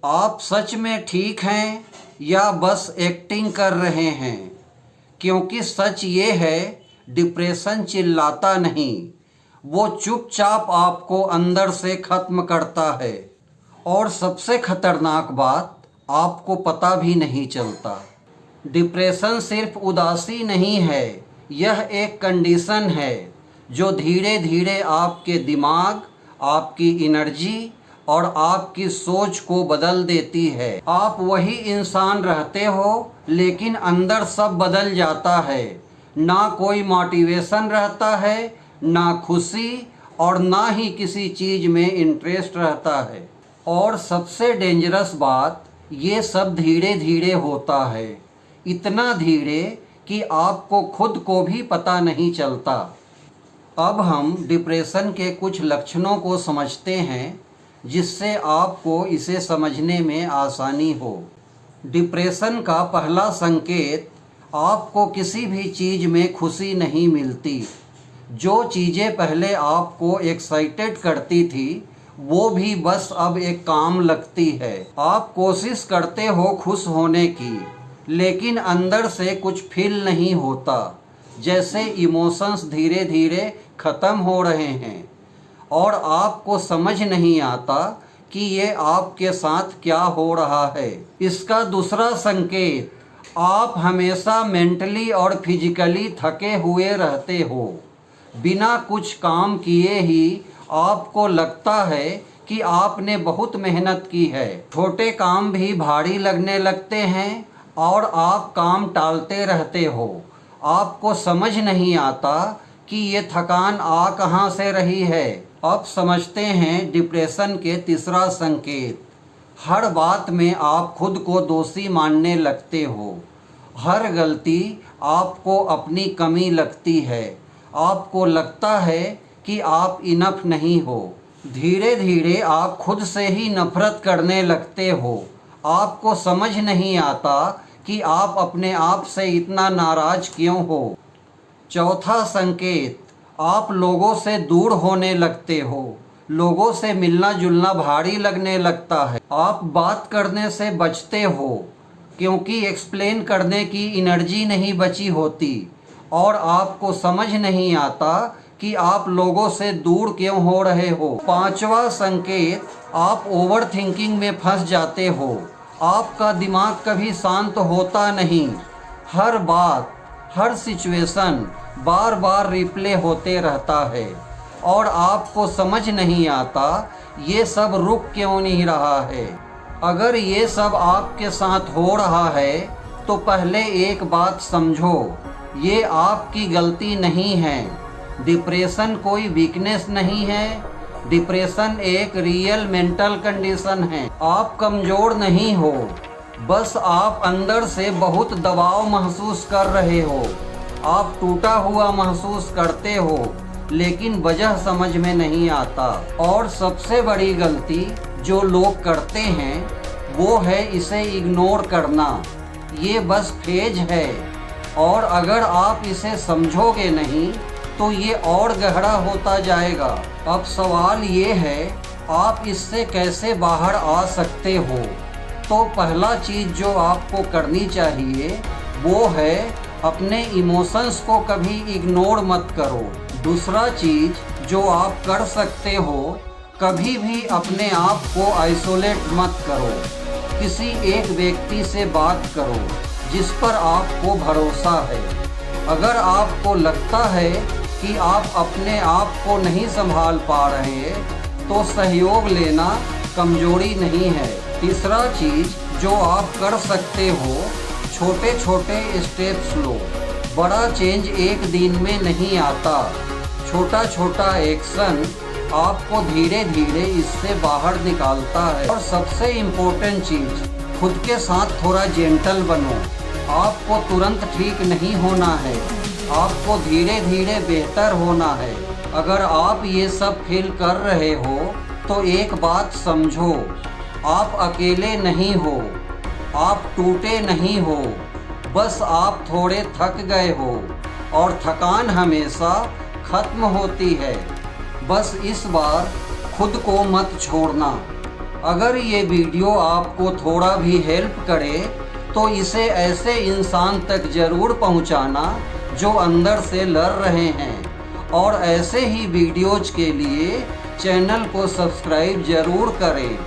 आप सच में ठीक हैं या बस एक्टिंग कर रहे हैं? क्योंकि सच ये है, डिप्रेशन चिल्लाता नहीं, वो चुपचाप आपको अंदर से ख़त्म करता है। और सबसे खतरनाक बात, आपको पता भी नहीं चलता। डिप्रेशन सिर्फ उदासी नहीं है, यह एक कंडीशन है जो धीरे धीरे आपके दिमाग, आपकी एनर्जी और आपकी सोच को बदल देती है। आप वही इंसान रहते हो, लेकिन अंदर सब बदल जाता है। ना कोई मोटिवेशन रहता है, ना खुशी, और ना ही किसी चीज़ में इंटरेस्ट रहता है। और सबसे डेंजरस बात, ये सब धीरे धीरे होता है, इतना धीरे कि आपको खुद को भी पता नहीं चलता। अब हम डिप्रेशन के कुछ लक्षणों को समझते हैं, जिससे आपको इसे समझने में आसानी हो। डिप्रेशन का पहला संकेत, आपको किसी भी चीज़ में खुशी नहीं मिलती। जो चीज़ें पहले आपको एक्साइटेड करती थी, वो भी बस अब एक काम लगती है। आप कोशिश करते हो खुश होने की, लेकिन अंदर से कुछ फील नहीं होता, जैसे इमोशंस धीरे धीरे ख़त्म हो रहे हैं। और आपको समझ नहीं आता कि ये आपके साथ क्या हो रहा है। इसका दूसरा संकेत, आप हमेशा मेंटली और फिजिकली थके हुए रहते हो। बिना कुछ काम किए ही आपको लगता है कि आपने बहुत मेहनत की है। छोटे काम भी भारी लगने लगते हैं और आप काम टालते रहते हो। आपको समझ नहीं आता कि ये थकान आ कहाँ से रही है। अब समझते हैं डिप्रेशन के तीसरा संकेत, हर बात में आप खुद को दोषी मानने लगते हो। हर गलती आपको अपनी कमी लगती है। आपको लगता है कि आप इनफ नहीं हो। धीरे धीरे आप खुद से ही नफरत करने लगते हो। आपको समझ नहीं आता कि आप अपने आप से इतना नाराज क्यों हो। चौथा संकेत, आप लोगों से दूर होने लगते हो। लोगों से मिलना जुलना भारी लगने लगता है। आप बात करने से बचते हो, क्योंकि एक्सप्लेन करने की एनर्जी नहीं बची होती। और आपको समझ नहीं आता कि आप लोगों से दूर क्यों हो रहे हो। पांचवा संकेत, आप ओवर थिंकिंग में फंस जाते हो। आपका दिमाग कभी शांत होता नहीं। हर बात, हर सिचुएशन बार बार रिप्ले होते रहता है, और आपको समझ नहीं आता ये सब रुक क्यों नहीं रहा है। अगर ये सब आपके साथ हो रहा है, तो पहले एक बात समझो, ये आपकी गलती नहीं है। डिप्रेशन कोई वीकनेस नहीं है। डिप्रेशन एक रियल मेंटल कंडीशन है। आप कमज़ोर नहीं हो, बस आप अंदर से बहुत दबाव महसूस कर रहे हो। आप टूटा हुआ महसूस करते हो, लेकिन वजह समझ में नहीं आता। और सबसे बड़ी गलती जो लोग करते हैं, वो है इसे इग्नोर करना। ये बस फेज है, और अगर आप इसे समझोगे नहीं तो ये और गहरा होता जाएगा। अब सवाल ये है, आप इससे कैसे बाहर आ सकते हो? तो पहला चीज़ जो आपको करनी चाहिए, वो है अपने इमोशंस को कभी इग्नोर मत करो। दूसरा चीज़ जो आप कर सकते हो, कभी भी अपने आप को आइसोलेट मत करो। किसी एक व्यक्ति से बात करो जिस पर आपको भरोसा है। अगर आपको लगता है कि आप अपने आप को नहीं संभाल पा रहे, तो सहयोग लेना कमजोरी नहीं है। तीसरा चीज़ जो आप कर सकते हो, छोटे छोटे स्टेप्स लो। बड़ा चेंज एक दिन में नहीं आता। छोटा छोटा एक्शन आपको धीरे धीरे इससे बाहर निकालता है। और सबसे इम्पोर्टेंट चीज़, खुद के साथ थोड़ा जेंटल बनो। आपको तुरंत ठीक नहीं होना है, आपको धीरे धीरे बेहतर होना है। अगर आप ये सब फील कर रहे हो, तो एक बात समझो, आप अकेले नहीं हो, आप टूटे नहीं हो, बस आप थोड़े थक गए हो। और थकान हमेशा ख़त्म होती है। बस इस बार खुद को मत छोड़ना। अगर ये वीडियो आपको थोड़ा भी हेल्प करे तो इसे ऐसे इंसान तक ज़रूर पहुंचाना जो अंदर से लड़ रहे हैं, और ऐसे ही वीडियोज़ के लिए चैनल को सब्सक्राइब ज़रूर करें।